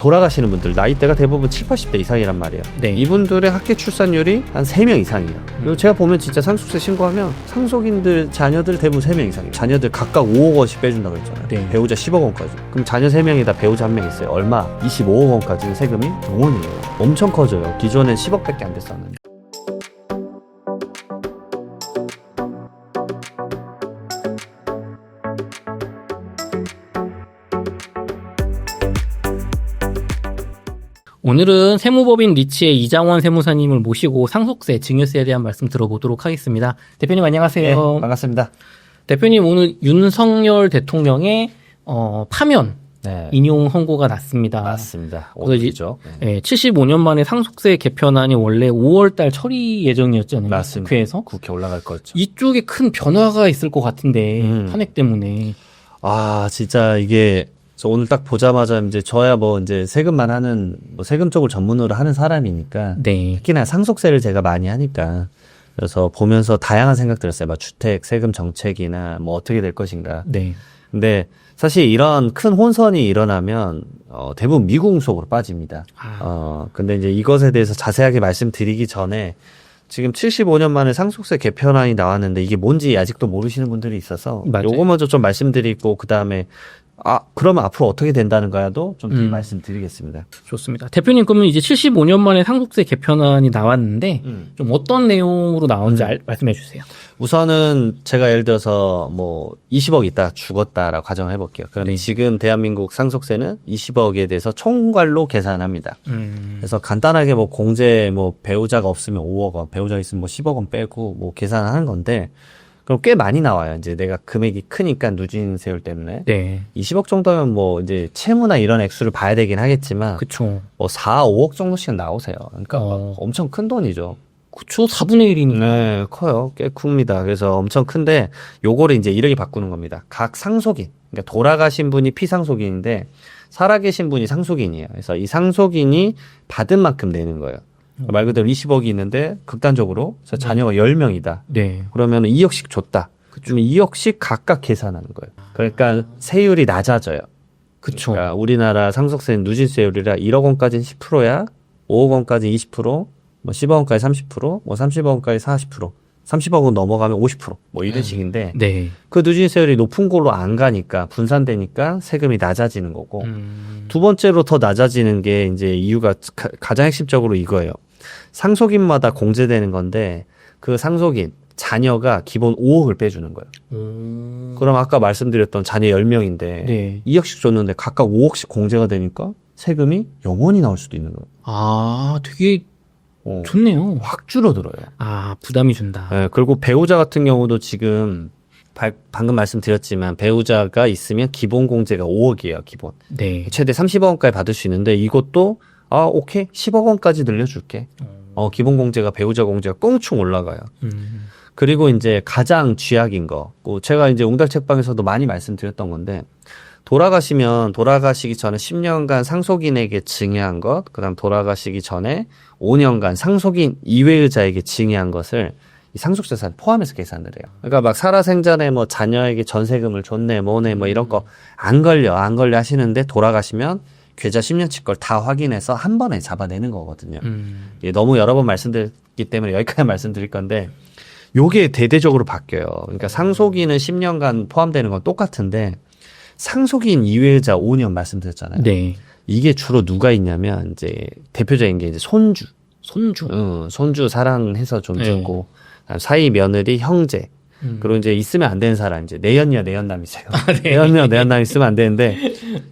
돌아가시는 분들 나이대가 대부분 7, 80대 이상이란 말이에요. 네. 이분들의 합계 출산율이 한 3명 이상이에요. 그리고 제가 보면 진짜 상속세 신고하면 상속인들 자녀들 대부분 3명 이상이에요. 자녀들 각각 5억 원씩 빼준다고 했잖아요. 네. 배우자 10억 원까지. 그럼 자녀 3명이다 배우자 1명 있어요. 얼마? 25억 원까지 세금이 0원이에요. 엄청 커져요. 기존엔 10억밖에 안 됐었는데. 오늘은 세무법인 리치의 이장원 세무사님을 모시고 상속세, 증여세에 대한 말씀 들어보도록 하겠습니다. 대표님 안녕하세요. 네, 반갑습니다. 대표님 오늘 윤석열 대통령의 파면 네. 인용 선고가 났습니다. 맞습니다. 그래서 오늘이죠. 네, 75년 만에 상속세 개편안이 원래 5월달 처리 예정이었잖아요. 맞습니다. 국회에서. 국회 올라갈 거죠. 이쪽에 큰 변화가 있을 것 같은데 탄핵 때문에. 아, 진짜 이게 저 오늘 딱 보자마자 이제 저야 뭐 이제 세금만 하는 뭐 세금 쪽을 전문으로 하는 사람이니까 네. 특히나 상속세를 제가 많이 하니까 그래서 보면서 다양한 생각 들었어요. 막 주택 세금 정책이나 뭐 어떻게 될 것인가. 네. 근데 사실 이런 큰 혼선이 일어나면 대부분 미궁 속으로 빠집니다. 근데 이제 이것에 대해서 자세하게 말씀드리기 전에 지금 75년 만에 상속세 개편안이 나왔는데 이게 뭔지 아직도 모르시는 분들이 있어서 맞아요. 요거 먼저 좀 말씀드리고 그다음에 그러면 앞으로 어떻게 된다는가도 좀 말씀드리겠습니다. 좋습니다. 대표님 그러면 이제 75년 만에 상속세 개편안이 나왔는데 좀 어떤 내용으로 나온지 말씀해 주세요. 우선은 제가 예를 들어서 뭐 20억 있다 죽었다라고 가정을 해볼게요. 그럼 네. 지금 대한민국 상속세는 20억에 대해서 총괄로 계산합니다. 그래서 간단하게 뭐 공제 뭐 배우자가 없으면 5억 원, 배우자 있으면 뭐 10억 원 빼고 뭐 계산하는 건데 그럼 꽤 많이 나와요. 이제 내가 금액이 크니까 누진 세율 때문에. 네. 20억 정도면 뭐 이제 채무나 이런 액수를 봐야 되긴 하겠지만 그쵸. 뭐 4, 5억 정도씩 나오세요. 그러니까 엄청 큰 돈이죠. 그쵸. 4분의 1이니까. 네, 커요. 꽤 큽니다. 그래서 엄청 큰데 요거를 이제 이렇게 바꾸는 겁니다. 각 상속인. 그러니까 돌아가신 분이 피상속인인데 살아계신 분이 상속인이에요. 그래서 이 상속인이 받은 만큼 내는 거예요. 말 그대로 20억이 있는데 극단적으로 자녀가 10명이다. 네. 그러면 2억씩 줬다. 그러면 2억씩 각각 계산하는 거예요. 그러니까 세율이 낮아져요. 그쵸. 그러니까 우리나라 상속세는 누진세율이라 1억 원까지는 10%야. 5억 원까지 20%, 뭐 10억 원까지 30%, 뭐 30억 원까지 40%, 30억 원 넘어가면 50%, 뭐 이런 식인데 네. 그 누진세율이 높은 걸로 안 가니까 분산되니까 세금이 낮아지는 거고 두 번째로 더 낮아지는 게 이제 이유가 가장 핵심적으로 이거예요. 상속인마다 공제되는 건데 그 상속인 자녀가 기본 5억을 빼주는 거예요. 그럼 아까 말씀드렸던 자녀 10명인데 네. 2억씩 줬는데 각각 5억씩 공제가 되니까 세금이 0원이 나올 수도 있는 거예요. 아, 되게 좋네요. 확 줄어들어요. 아, 부담이 준다. 네, 그리고 배우자 같은 경우도 지금 방금 말씀드렸지만 배우자가 있으면 기본 공제가 5억이에요. 기본. 네. 최대 30억 원까지 받을 수 있는데 이것도 오케이 10억 원까지 늘려줄게. 기본 공제가 배우자 공제가 껑충 올라가요. 그리고 이제 가장 쥐약인 거, 제가 이제 옹달책방에서도 많이 말씀드렸던 건데 돌아가시기 전에 10년간 상속인에게 증여한 것, 그다음 돌아가시기 전에 5년간 상속인 이외의자에게 증여한 것을 이 상속재산 포함해서 계산을 해요. 그러니까 막 살아생전에 뭐 자녀에게 전세금을 줬네, 뭐네, 뭐 이런 거 안 걸려 하시는데 돌아가시면 계좌 10년치 걸 다 확인해서 한 번에 잡아내는 거거든요. 너무 여러 번 말씀드렸기 때문에 여기까지 말씀드릴 건데 요게 대대적으로 바뀌어요. 그러니까 상속인은 10년간 포함되는 건 똑같은데 상속인 이외의자 5년 말씀드렸잖아요. 네. 이게 주로 누가 있냐면 이제 대표적인 게 이제 손주. 손주 사랑해서 좀 주고 사위 며느리 형제. 그리고 이제 있으면 안 되는 사람 이제 내연녀 내연남이세요. 네. 내연녀 내연남 있으면 안 되는데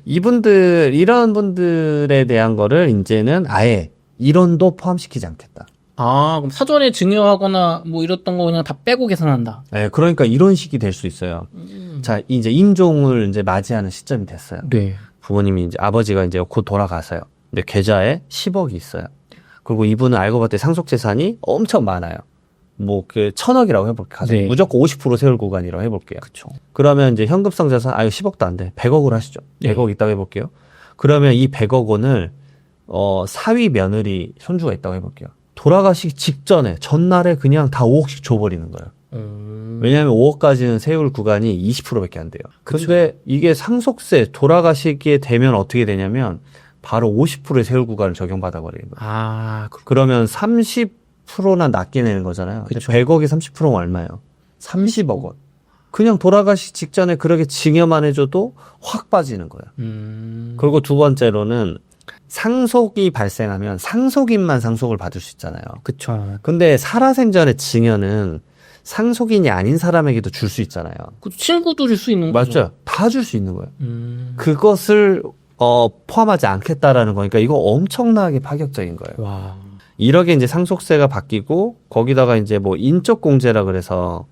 이런 분들에 대한 거를 이제는 아예 이론도 포함시키지 않겠다. 아, 그럼 사전에 증여하거나 뭐 이랬던 거 그냥 다 빼고 계산한다. 네, 그러니까 이런 식이 될 수 있어요. 자, 이제 임종을 이제 맞이하는 시점이 됐어요. 네. 부모님이 이제 아버지가 이제 곧 돌아가서요. 근데 계좌에 10억이 있어요. 그리고 이분은 알고 봤더니 상속 재산이 엄청 많아요. 뭐 그 1,000억이라고 해볼게요. 네. 무조건 50% 세율 구간이라고 해볼게요. 그쵸. 그러면 이제 현금성 자산 10억도 안 돼. 100억으로 하시죠. 네. 100억 있다고 해볼게요. 그러면 이 100억 원을 사위 며느리 손주가 있다고 해볼게요. 돌아가시기 직전에 전날에 그냥 다 5억씩 줘버리는 거예요. 왜냐하면 5억까지는 세율 구간이 20%밖에 안 돼요. 근데 이게 상속세 돌아가시게 되면 어떻게 되냐면 바로 50%의 세율 구간을 적용받아 버리는 거예요. 아, 그러면 30%나 낮게 내는 거잖아요. 근데 그쵸. 100억에 30%는 얼마예요? 30억 원. 그냥 돌아가시 직전에 그렇게 증여만 해줘도 확 빠지는 거예요. 그리고 두 번째로는 상속이 발생하면 상속인만 상속을 받을 수 있잖아요. 그쵸. 근데 살아생전의 증여는 상속인이 아닌 사람에게도 줄 수 있잖아요. 그 친구도 줄 수 있는 거죠. 맞죠? 다 줄 수 있는 거예요. 음. 그것을 포함하지 않겠다라는 거니까 이거 엄청나게 파격적인 거예요. 와. 1억에 이제 상속세가 바뀌고 거기다가 이제 뭐 인적 공제라 그래서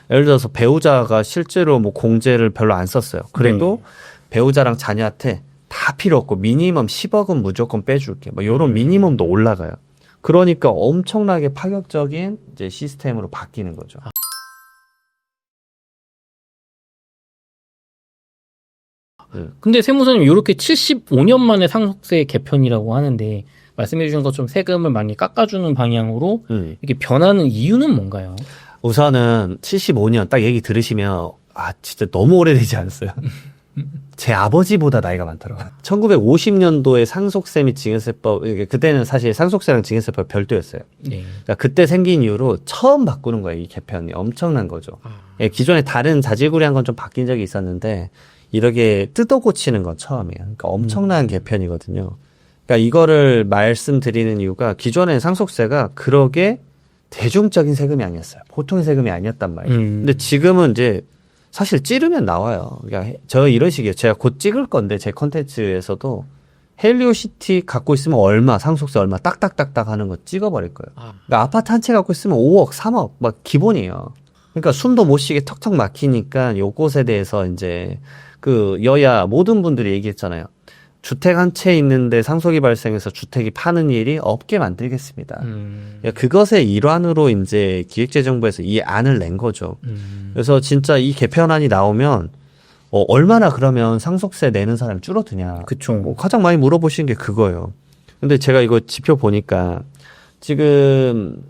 예를 들어서 배우자가 실제로 뭐 공제를 별로 안 썼어요. 그래도 배우자랑 자녀한테 다 필요 없고 미니멈 10억은 무조건 빼줄게. 뭐 이런 미니멈도 올라가요. 그러니까 엄청나게 파격적인 이제 시스템으로 바뀌는 거죠. 근데 세무사님 이렇게 75년 만에 상속세 개편이라고 하는데 말씀해 주신 것처럼 세금을 많이 깎아주는 방향으로 이게 변하는 이유는 뭔가요? 우선은 75년 딱 얘기 들으시면 아 진짜 너무 오래되지 않았어요. 제 아버지보다 나이가 많더라고요. 1950년도에 상속세 및 증여세법, 그때는 사실 상속세랑 증여세법 별도였어요. 네. 그러니까 그때 생긴 이후로 처음 바꾸는 거예요. 이 개편이 엄청난 거죠. 예, 기존에 다른 자질구레한 건 좀 바뀐 적이 있었는데 이렇게 뜯어 고치는 건 처음이에요. 그러니까 엄청난 개편이거든요. 그러니까 이거를 말씀드리는 이유가 기존의 상속세가 그러게 대중적인 세금이 아니었어요. 보통의 세금이 아니었단 말이에요. 근데 지금은 이제 사실 찌르면 나와요. 그러니까 저 이런 식이에요. 제가 곧 찍을 건데 제 컨텐츠에서도 헬리오시티 갖고 있으면 얼마, 상속세 얼마 딱딱딱딱 하는 거 찍어버릴 거예요. 그러니까 아파트 한 채 갖고 있으면 5억, 3억 막 기본이에요. 그러니까 숨도 못 쉬게 턱턱 막히니까 요것에 대해서 이제 그 여야 모든 분들이 얘기했잖아요. 주택 한 채 있는데 상속이 발생해서 주택이 파는 일이 없게 만들겠습니다. 그러니까 그것의 일환으로 이제 기획재정부에서 이 안을 낸 거죠. 그래서 진짜 이 개편안이 나오면 얼마나 그러면 상속세 내는 사람이 줄어드냐. 그쵸. 뭐 가장 많이 물어보시는 게 그거예요. 근데 제가 이거 지표 보니까 지금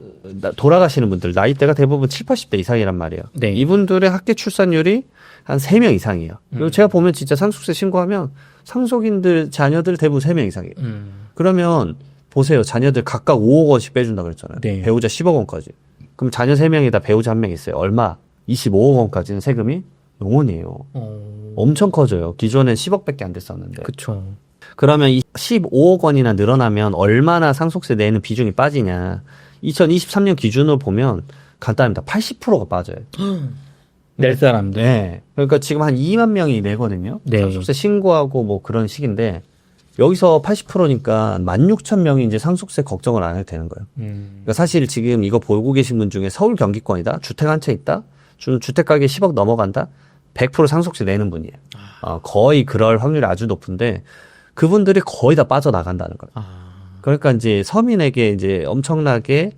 돌아가시는 분들 나이대가 대부분 7, 80대 이상이란 말이에요. 네. 이분들의 학계 출산율이 한 3명 이상이에요. 그리고 제가 보면 진짜 상속세 신고하면 상속인들 자녀들 대부분 3명 이상이에요. 그러면 보세요. 자녀들 각각 5억 원씩 빼준다 그랬잖아요. 네. 배우자 10억 원까지. 그럼 자녀 3명이다 배우자 1명 있어요. 얼마? 25억 원까지는 세금이 영원이에요. 엄청 커져요. 기존엔 10억밖에 안 됐었는데. 그쵸. 그러면 이 15억 원이나 늘어나면 얼마나 상속세 내는 비중이 빠지냐. 2023년 기준으로 보면 간단합니다. 80%가 빠져요. 낼 사람들. 네. 그러니까 지금 한 2만 명이 내거든요. 네. 상속세 신고하고 뭐 그런 식인데 여기서 80%니까 16,000명이 이제 상속세 걱정을 안 해도 되는 거예요. 그러니까 사실 지금 이거 보고 계신 분 중에 서울 경기권이다. 주택 한 채 있다. 주택 가격 10억 넘어간다. 100% 상속세 내는 분이에요. 거의 그럴 확률이 아주 높은데 그분들이 거의 다 빠져나간다는 거예요. 그러니까 이제 서민에게 이제 엄청나게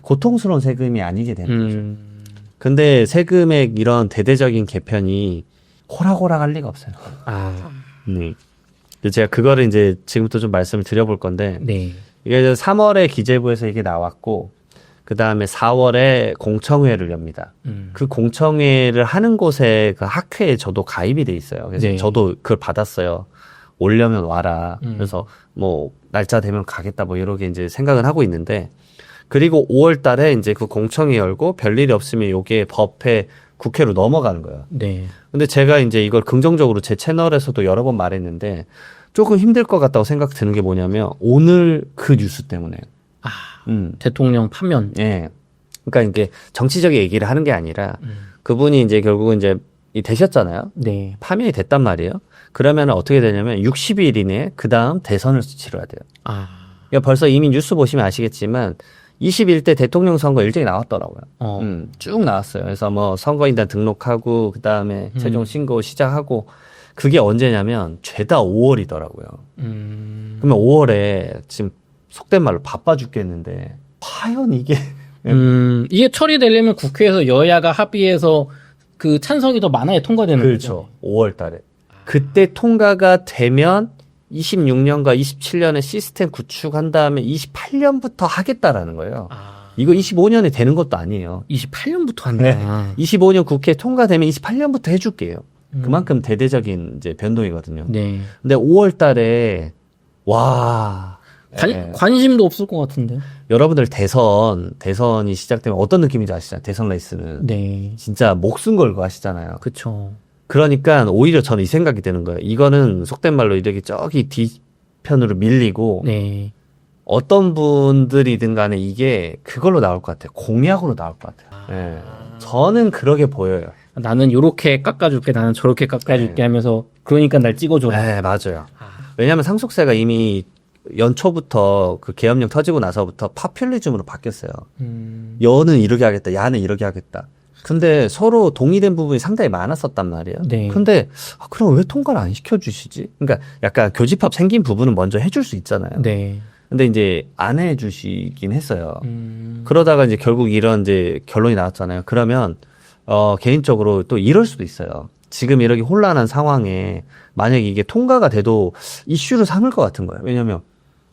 고통스러운 세금이 아니게 되는 거죠. 근데 세금의 이런 대대적인 개편이 호락호락할 리가 없어요. 네. 제가 그거를 이제 지금부터 좀 말씀을 드려볼 건데 네. 이게 3월에 기재부에서 이게 나왔고 그 다음에 4월에 공청회를 엽니다. 그 공청회를 하는 곳에 그 학회에 저도 가입이 돼 있어요. 그래서 네. 저도 그걸 받았어요. 오려면 와라. 그래서 뭐 날짜 되면 가겠다 뭐 이렇게 이제 생각을 하고 있는데 그리고 5월 달에 이제 그 공청회 열고 별일이 없으면 요게 법회 국회로 넘어가는 거예요. 네. 근데 제가 이제 이걸 긍정적으로 제 채널에서도 여러 번 말했는데 조금 힘들 것 같다고 생각 드는 게 뭐냐면 오늘 그 뉴스 때문에. 대통령 파면. 예. 그러니까 이게 정치적인 얘기를 하는 게 아니라 그분이 이제 결국은 이제 되셨잖아요. 네. 파면이 됐단 말이에요. 그러면 어떻게 되냐면 60일 이내에 그 다음 대선을 치러야 돼요. 그러니까 벌써 이미 뉴스 보시면 아시겠지만 21대 대통령 선거 일정이 나왔더라고요. 쭉 나왔어요. 그래서 뭐 선거인단 등록하고 그 다음에 최종 신고 시작하고 그게 언제냐면 죄다 5월이더라고요. 그러면 5월에 지금 속된 말로 바빠 죽겠는데 과연 이게 이게 처리되려면 국회에서 여야가 합의해서 그 찬성이 더 많아야 통과되는 그렇죠. 거죠. 5월 달에. 그때 통과가 되면 26년과 27년에 시스템 구축한 다음에 28년부터 하겠다라는 거예요. 이거 25년에 되는 것도 아니에요. 28년부터 한다. 네. 25년 국회 통과되면 28년부터 해줄게요. 그만큼 대대적인 이제 변동이거든요. 네. 근데 5월 달에 와. 관심도 없을 것 같은데. 여러분들 대선이 시작되면 어떤 느낌인지 아시잖아요. 대선 레이스는. 네. 진짜 목숨 걸고 하시잖아요. 그쵸. 그러니까 오히려 저는 이 생각이 드는 거예요. 이거는 속된 말로 이렇게 저기 뒤편으로 밀리고 네. 어떤 분들이든 간에 이게 그걸로 나올 것 같아요. 공약으로 나올 것 같아요. 예. 저는 그러게 보여요. 나는 요렇게 깎아줄게, 나는 저렇게 깎아줄게 네. 하면서 그러니까 날 찍어줘라. 네, 맞아요. 왜냐하면 상속세가 이미 연초부터 그 계엄령 터지고 나서부터 파퓰리즘으로 바뀌었어요. 여는 이렇게 하겠다, 야는 이렇게 하겠다. 근데 서로 동의된 부분이 상당히 많았었단 말이에요. 네. 근데 그럼 왜 통과를 안 시켜주시지? 그러니까 약간 교집합 생긴 부분은 먼저 해줄 수 있잖아요. 네. 근데 이제 안 해주시긴 했어요. 그러다가 이제 결국 이런 이제 결론이 나왔잖아요. 그러면 개인적으로 또 이럴 수도 있어요. 지금 이렇게 혼란한 상황에 만약에 이게 통과가 돼도 이슈를 삼을 것 같은 거예요. 왜냐면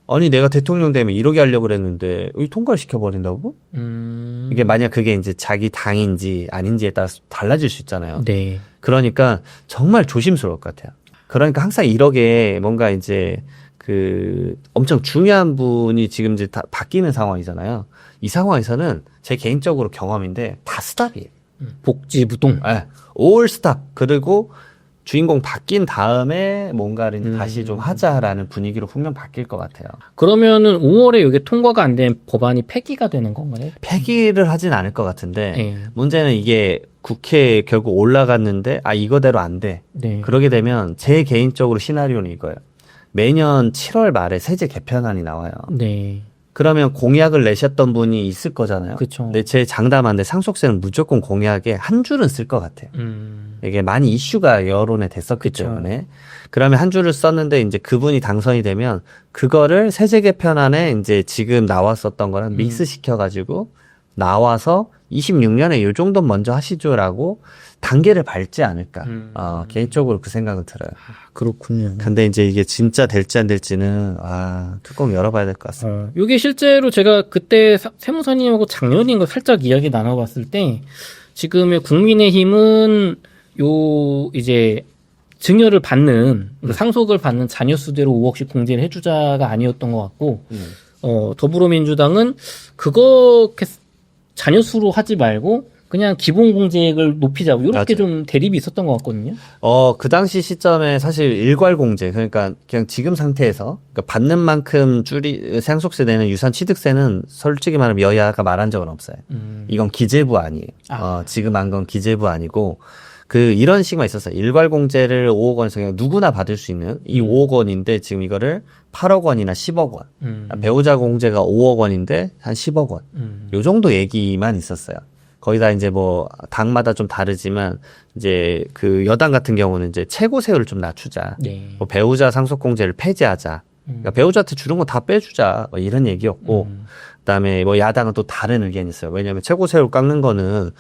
아니 내가 대통령 되면 이렇게 하려고 그랬는데 왜 통과를 시켜버린다고? 이게 만약 그게 이제 자기 당인지 아닌지에 따라서 달라질 수 있잖아요. 네. 그러니까 정말 조심스러울 것 같아요. 그러니까 항상 이렇게 뭔가 이제 그 엄청 중요한 분이 지금 이제 다 바뀌는 상황이잖아요. 이 상황에서는 제 개인적으로 경험인데 다 스탑이에요. 복지부동. 네, 올 스탑. 그리고 주인공 바뀐 다음에 뭔가를 이제 다시 좀 하자라는 분위기로 분명 바뀔 것 같아요. 그러면은 5월에 이게 통과가 안 된 법안이 폐기가 되는 건가요? 폐기를 하진 않을 것 같은데 네. 문제는 이게 국회에 결국 올라갔는데 이거대로 안 돼. 네. 그러게 되면 제 개인적으로 시나리오는 이거예요. 매년 7월 말에 세제 개편안이 나와요. 네. 그러면 공약을 내셨던 분이 있을 거잖아요. 그쵸. 근데 제 장담한데 상속세는 무조건 공약에 한 줄은 쓸 것 같아요. 이게 많이 이슈가 여론에 됐었기 그쵸. 때문에. 그러면 한 줄을 썼는데 이제 그분이 당선이 되면 그거를 세제 개편안에 이제 지금 나왔었던 거랑 믹스 시켜가지고 나와서 26년에 요 정도 먼저 하시죠라고 단계를 밟지 않을까. 개인적으로 그 생각은 들어요. 그렇군요. 근데 이제 이게 진짜 될지 안 될지는 뚜껑 열어봐야 될 것 같습니다. 이게 실제로 제가 그때 세무사님하고 작년인가 살짝 이야기 나눠봤을 때 지금의 국민의힘은 요 이제 증여를 받는 상속을 받는 자녀 수대로 5억씩 공제를 해주자가 아니었던 것 같고 더불어민주당은 그거 자녀 수로 하지 말고 그냥 기본 공제액을 높이자 이렇게 좀 대립이 있었던 것 같거든요. 그 당시 시점에 사실 일괄 공제 그러니까 그냥 지금 상태에서 그러니까 받는 만큼 상속세 내는 유산 취득세는 솔직히 말하면 여야가 말한 적은 없어요. 이건 기재부 아니에요. 지금 한 건 기재부 아니고 이런 식만 있었어요. 일괄 공제를 5억 원에서 그냥 누구나 받을 수 있는 이 5억 원인데 지금 이거를 8억 원이나 10억 원. 배우자 공제가 5억 원인데 한 10억 원. 요 정도 얘기만 있었어요. 거기다 이제 뭐 당마다 좀 다르지만 이제 그 여당 같은 경우는 이제 최고세율을 좀 낮추자. 네. 뭐 배우자 상속공제를 폐지하자. 그러니까 배우자한테 주는 거 다 빼주자. 뭐 이런 얘기였고 그다음에 뭐 야당은 또 다른 의견이 있어요. 왜냐하면 최고세율 깎는 거는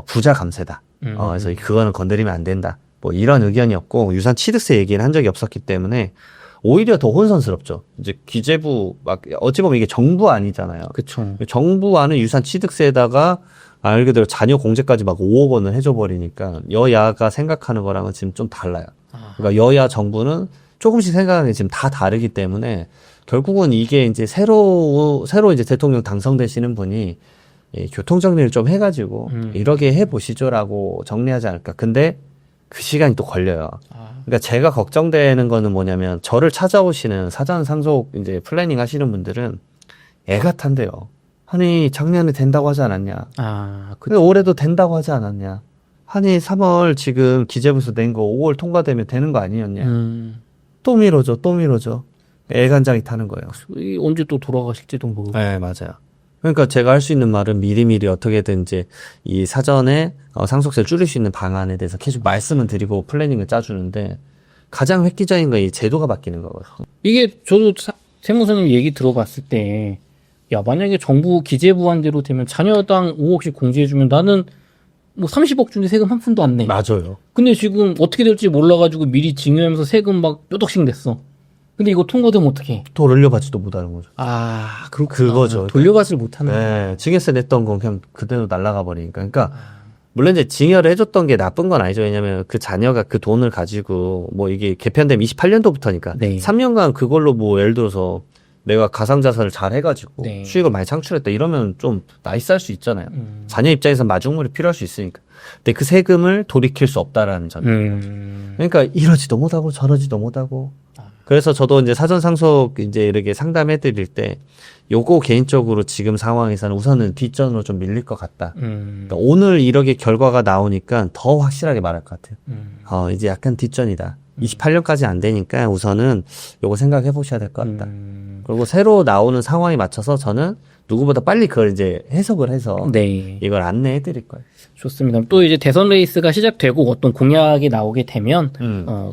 부자 감세다. 그래서 그거는 건드리면 안 된다. 뭐 이런 의견이었고 유산 취득세 얘기는 한 적이 없었기 때문에 오히려 더 혼선스럽죠. 이제 기재부 어찌 보면 이게 정부 아니잖아요. 그렇죠. 정부 안은 유산 취득세에다가 말 그대로 자녀 공제까지 막 5억 원을 해줘 버리니까 여야가 생각하는 거랑은 지금 좀 달라요. 그러니까 여야 정부는 조금씩 생각하는 게 지금 다 다르기 때문에 결국은 이게 이제 새로 이제 대통령 당선되시는 분이 교통 정리를 좀 해가지고 이렇게 해보시죠라고 정리하지 않을까. 근데 그 시간이 또 걸려요. 그러니까 제가 걱정되는 거는 뭐냐면 저를 찾아오시는 사전 상속 이제 플래닝 하시는 분들은 애가 탄대요. 아니 작년에 된다고 하지 않았냐. 근데 올해도 된다고 하지 않았냐. 아니 3월 지금 기재부에서 낸 거 5월 통과되면 되는 거 아니었냐. 또 미뤄져. 애간장이 타는 거예요. 언제 또 돌아가실지도 모르고. 네, 맞아요. 그러니까 제가 할 수 있는 말은 미리미리 어떻게든 이제 이 사전에 상속세를 줄일 수 있는 방안에 대해서 계속 말씀을 드리고 플래닝을 짜주는데 가장 획기적인 건 이 제도가 바뀌는 거거든요. 이게 저도 세무사님 얘기 들어봤을 때 만약에 정부 기재부안대로 되면 자녀당 5억씩 공제해주면 나는 뭐 30억 준데 세금 한 푼도 안 내. 맞아요. 근데 지금 어떻게 될지 몰라가지고 미리 증여하면서 세금 막 몇 억씩 냈어. 근데 이거 통과되면 어떡해? 돌려받지도 못하는 거죠. 그렇구나. 그거죠. 돌려받지를 못하는. 네, 증여세 냈던 건 그냥 그대로 날아가 버리니까. 그러니까 물론 이제 증여를 해줬던 게 나쁜 건 아니죠. 왜냐면 그 자녀가 그 돈을 가지고 뭐 이게 개편되면 28년도부터니까 네. 3년간 그걸로 뭐 예를 들어서 내가 가상자산을 잘 해가지고 네. 수익을 많이 창출했다 이러면 좀 나이스할 수 있잖아요. 자녀 입장에서 마중물이 필요할 수 있으니까. 근데 그 세금을 돌이킬 수 없다라는 점. 그러니까 이러지도 못하고 저러지도 못하고. 그래서 저도 이제 사전 상속 이제 이렇게 상담해 드릴 때 요거 개인적으로 지금 상황에서는 우선은 뒷전으로 좀 밀릴 것 같다. 그러니까 오늘 이렇게 결과가 나오니까 더 확실하게 말할 것 같아요. 이제 약간 뒷전이다. 28년까지 안 되니까 우선은 요거 생각해 보셔야 될 것 같다. 그리고 새로 나오는 상황에 맞춰서 저는 누구보다 빨리 그걸 이제 해석을 해서 네. 이걸 안내해 드릴 거예요. 좋습니다. 또 이제 대선 레이스가 시작되고 어떤 공약이 나오게 되면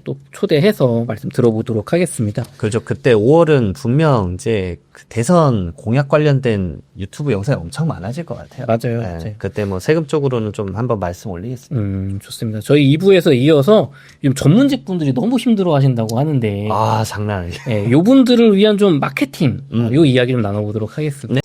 또 초대해서 말씀 들어보도록 하겠습니다. 그렇죠. 그때 5월은 분명 이제 그 대선 공약 관련된 유튜브 영상이 엄청 많아질 것 같아요. 맞아요. 네, 네. 그때 뭐 세금 쪽으로는 좀 한번 말씀 올리겠습니다. 좋습니다. 저희 2부에서 이어서 지금 전문직 분들이 너무 힘들어 하신다고 하는데 아, 장난 아니에요. 요 분들을 위한 좀 마케팅 요 이야기 좀 나눠보도록 하겠습니다.